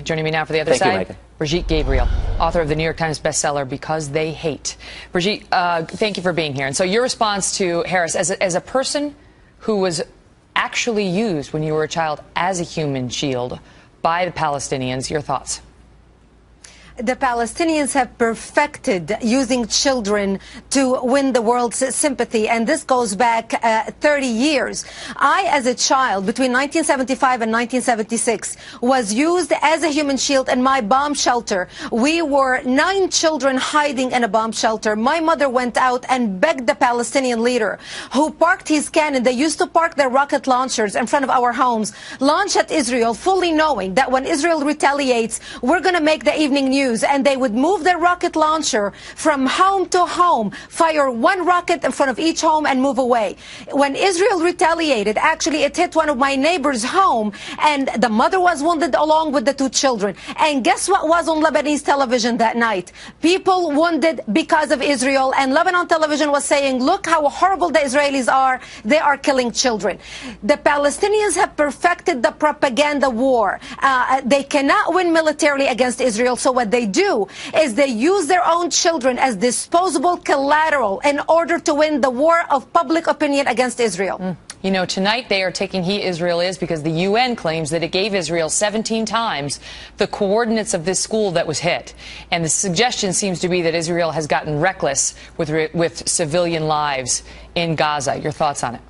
Joining me now for the other side, Brigitte Gabriel, author of the New York Times bestseller, Because They Hate. Brigitte, thank you for being here. And so your response to Harris, as a person who was actually used when you were a child as a human shield by the Palestinians, your thoughts? The Palestinians have perfected using children to win the world's sympathy, and this goes back 30 years. I, as a child, between 1975 and 1976, was used as a human shield in my bomb shelter. We were 9 children hiding in a bomb shelter. My mother went out and begged the Palestinian leader, who parked his cannon. They used to park their rocket launchers in front of our homes, launch at Israel, fully knowing that when Israel retaliates, we're going to make the evening news. And they would move their rocket launcher from home to home, fire one rocket in front of each home and move away. When Israel retaliated, actually it hit one of my neighbor's home, and the mother was wounded along with the 2 children. And guess what was on Lebanese television that night? People wounded because of Israel, and Lebanon television was saying, look how horrible the Israelis are. They are killing children. The Palestinians have perfected the propaganda war. They cannot win militarily against Israel, so what they do is they use their own children as disposable collateral in order to win the war of public opinion against Israel. You know, tonight they are taking heat, Israel is, because the UN claims that it gave Israel 17 times the coordinates of this school that was hit. And the suggestion seems to be that Israel has gotten reckless with civilian lives in Gaza. Your thoughts on it?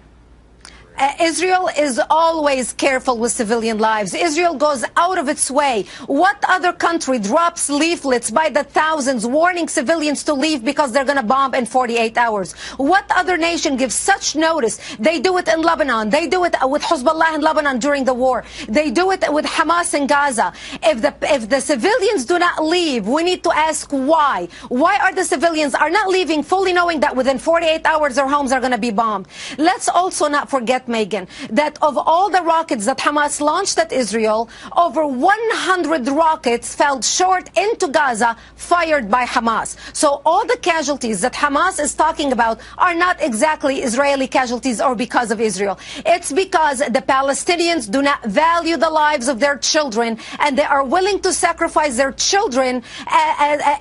Israel is always careful with civilian lives. Israel goes out of its way. What other country drops leaflets by the thousands warning civilians to leave because they're going to bomb in 48 hours? What other nation gives such notice? They do it in Lebanon. They do it with Hezbollah in Lebanon during the war. They do it with Hamas in Gaza. If the civilians do not leave, we need to ask why. Why are the civilians not leaving, fully knowing that within 48 hours their homes are going to be bombed? Let's also not forget, Megan, that of all the rockets that Hamas launched at Israel, over 100 rockets fell short into Gaza, fired by Hamas. So all the casualties that Hamas is talking about are not exactly Israeli casualties or because of Israel. It's because the Palestinians do not value the lives of their children, and they are willing to sacrifice their children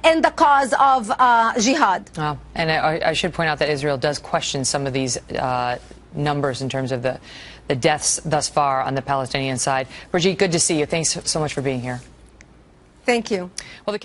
in the cause of jihad. Wow. And I should point out that Israel does question some of these numbers in terms of the deaths thus far on the Palestinian side. Brigitte, good to see you. Thanks so much for being here. Thank you. Well,